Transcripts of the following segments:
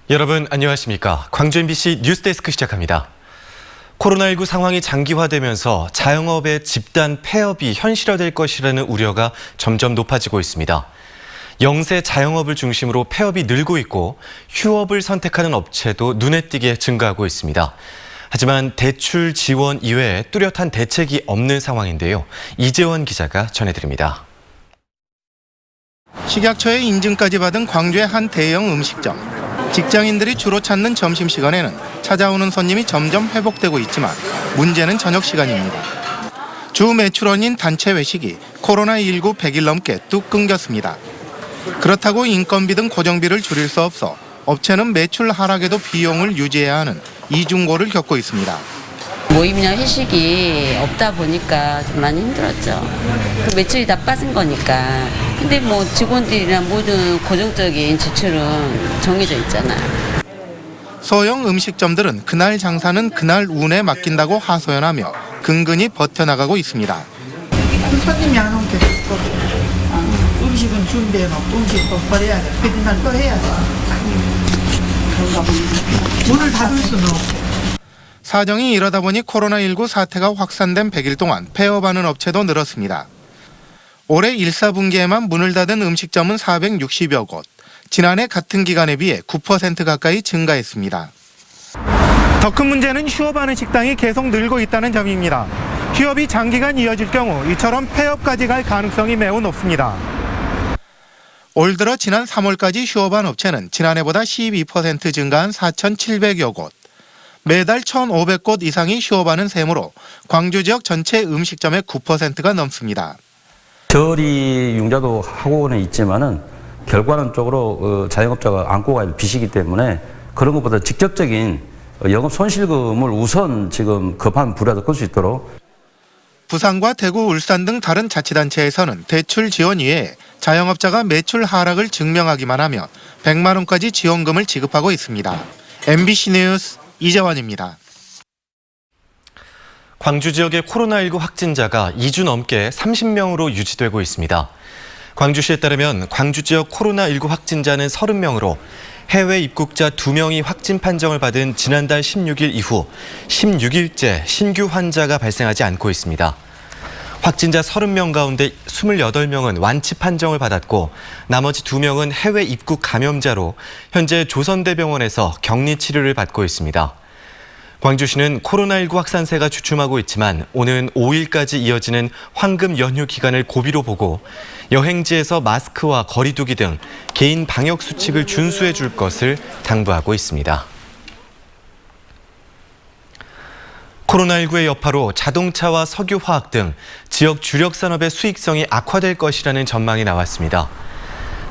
여러분 안녕하십니까? 광주 MBC 뉴스데스크 시작합니다. 코로나19 상황이 장기화되면서 자영업의 집단 폐업이 현실화될 것이라는 우려가 점점 높아지고 있습니다. 영세 자영업을 중심으로 폐업이 늘고 있고 휴업을 선택하는 업체도 눈에 띄게 증가하고 있습니다. 하지만 대출 지원 이외에 뚜렷한 대책이 없는 상황인데요. 이재원 기자가 전해드립니다. 식약처의 인증까지 받은 광주의 한 대형 음식점. 직장인들이 주로 찾는 점심시간에는 찾아오는 손님이 점점 회복되고 있지만 문제는 저녁 시간입니다. 주 매출원인 단체 외식이 코로나19 100일 넘게 뚝 끊겼습니다. 그렇다고 인건비 등 고정비를 줄일 수 없어 업체는 매출 하락에도 비용을 유지해야 하는 이중고를 겪고 있습니다. 모임이나 회식이 없다 보니까 좀 많이 힘들었죠. 그 매출이 다 빠진 거니까. 근데 뭐 직원들이나 모든 고정적인 지출은 정해져 있잖아요. 소형 음식점들은 그날 장사는 그날 운에 맡긴다고 하소연하며 근근히 버텨나가고 있습니다. 손님이 안 오면 계속 음식은 준비해놓고 음식 또 버려야 돼. 그날 또 해야 돼. 문을 닫을 수는 없고. 사정이 이러다 보니 코로나19 사태가 확산된 100일 동안 폐업하는 업체도 늘었습니다. 올해 1, 4분기에만 문을 닫은 음식점은 460여 곳, 지난해 같은 기간에 비해 9% 가까이 증가했습니다. 더 큰 문제는 휴업하는 식당이 계속 늘고 있다는 점입니다. 휴업이 장기간 이어질 경우 이처럼 폐업까지 갈 가능성이 매우 높습니다. 올 들어 지난 3월까지 휴업한 업체는 지난해보다 12% 증가한 4,700여 곳, 매달 1,500곳 이상이 휴업하는 셈으로 광주 지역 전체 음식점의 9%가 넘습니다. 저리 융자도 하고는 있지만은 결과는 쪽으로 자영업자가 안고 갈 빚이기 때문에 그런 것보다 직접적인 영업 손실금을 우선 지금 급한 불이라도 끌 수 있도록. 부산과 대구, 울산 등 다른 자치단체에서는 대출 지원 이외에 자영업자가 매출 하락을 증명하기만 하면 100만 원까지 지원금을 지급하고 있습니다. MBC 뉴스 이재원입니다. 광주 지역의 코로나19 확진자가 2주 넘게 30명으로 유지되고 있습니다. 광주시에 따르면 광주 지역 코로나19 확진자는 30명으로 해외 입국자 2명이 확진 판정을 받은 지난달 16일 이후 16일째 신규 환자가 발생하지 않고 있습니다. 확진자 30명 가운데 28명은 완치 판정을 받았고 나머지 2명은 해외 입국 감염자로 현재 조선대병원에서 격리 치료를 받고 있습니다. 광주시는 코로나19 확산세가 주춤하고 있지만 오는 5일까지 이어지는 황금 연휴 기간을 고비로 보고 여행지에서 마스크와 거리 두기 등 개인 방역 수칙을 준수해 줄 것을 당부하고 있습니다. 코로나19의 여파로 자동차와 석유화학 등 지역 주력 산업의 수익성이 악화될 것이라는 전망이 나왔습니다.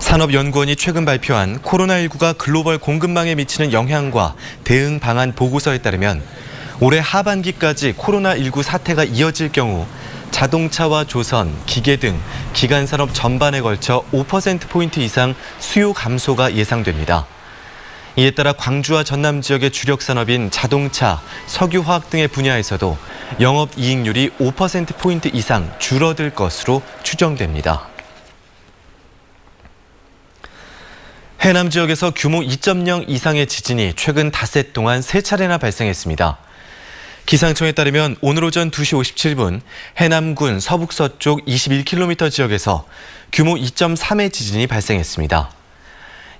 산업연구원이 최근 발표한 코로나19가 글로벌 공급망에 미치는 영향과 대응 방안 보고서에 따르면 올해 하반기까지 코로나19 사태가 이어질 경우 자동차와 조선, 기계 등 기간산업 전반에 걸쳐 5%포인트 이상 수요 감소가 예상됩니다. 이에 따라 광주와 전남 지역의 주력 산업인 자동차, 석유화학 등의 분야에서도 영업이익률이 5%포인트 이상 줄어들 것으로 추정됩니다. 해남 지역에서 규모 2.0 이상의 지진이 최근 닷새 동안 3차례나 발생했습니다. 기상청에 따르면 오늘 오전 2시 57분 해남군 서북서쪽 21km 지역에서 규모 2.3의 지진이 발생했습니다.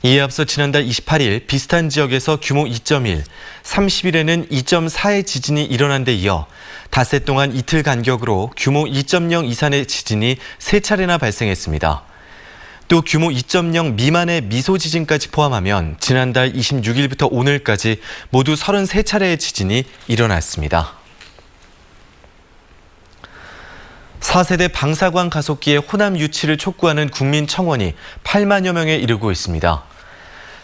이에 앞서 지난달 28일 비슷한 지역에서 규모 2.1, 30일에는 2.4의 지진이 일어난 데 이어 닷새 동안 이틀 간격으로 규모 2.0 이상의 지진이 3차례나 발생했습니다. 또 규모 2.0 미만의 미소 지진까지 포함하면 지난달 26일부터 오늘까지 모두 33차례의 지진이 일어났습니다. 4세대 방사광 가속기의 호남 유치를 촉구하는 국민청원이 8만여 명에 이르고 있습니다.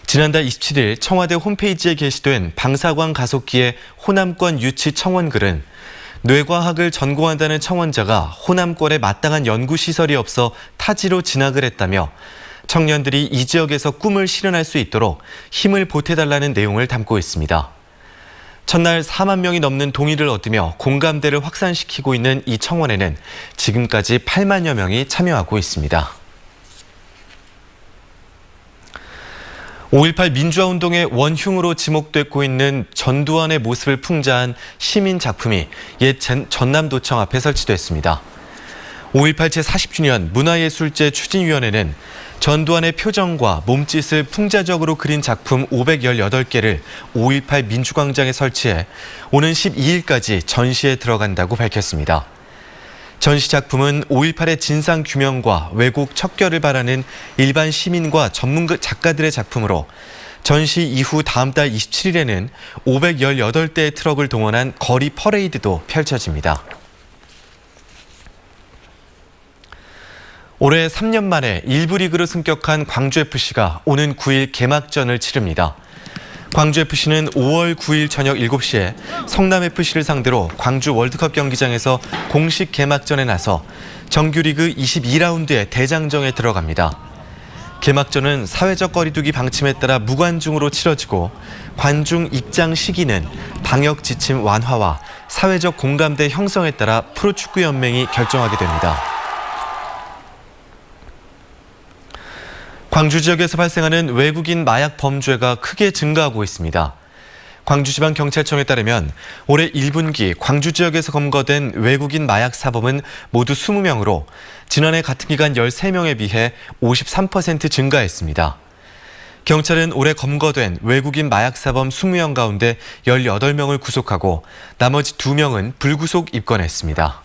지난달 27일 청와대 홈페이지에 게시된 방사광 가속기의 호남권 유치 청원글은 뇌과학을 전공한다는 청원자가 호남권에 마땅한 연구시설이 없어 타지로 진학을 했다며 청년들이 이 지역에서 꿈을 실현할 수 있도록 힘을 보태달라는 내용을 담고 있습니다. 첫날 4만 명이 넘는 동의를 얻으며 공감대를 확산시키고 있는 이 청원에는 지금까지 8만여 명이 참여하고 있습니다. 5.18 민주화운동의 원흉으로 지목되고 있는 전두환의 모습을 풍자한 시민 작품이 옛 전남도청 앞에 설치됐습니다. 5.18 제40주년 문화예술제 추진위원회는 전두환의 표정과 몸짓을 풍자적으로 그린 작품 518개를 5.18 민주광장에 설치해 오는 12일까지 전시에 들어간다고 밝혔습니다. 전시 작품은 5.18의 진상규명과 왜곡 척결을 바라는 일반 시민과 전문 작가들의 작품으로 전시 이후 다음 달 27일에는 518대의 트럭을 동원한 거리 퍼레이드도 펼쳐집니다. 올해 3년 만에 1부 리그로 승격한 광주FC가 오는 9일 개막전을 치릅니다. 광주FC는 5월 9일 저녁 7시에 성남FC를 상대로 광주 월드컵 경기장에서 공식 개막전에 나서 정규리그 22라운드의 대장정에 들어갑니다. 개막전은 사회적 거리두기 방침에 따라 무관중으로 치러지고 관중 입장 시기는 방역 지침 완화와 사회적 공감대 형성에 따라 프로축구연맹이 결정하게 됩니다. 광주 지역에서 발생하는 외국인 마약 범죄가 크게 증가하고 있습니다. 광주지방경찰청에 따르면 올해 1분기 광주 지역에서 검거된 외국인 마약 사범은 모두 20명으로 지난해 같은 기간 13명에 비해 53% 증가했습니다. 경찰은 올해 검거된 외국인 마약 사범 20명 가운데 18명을 구속하고 나머지 2명은 불구속 입건했습니다.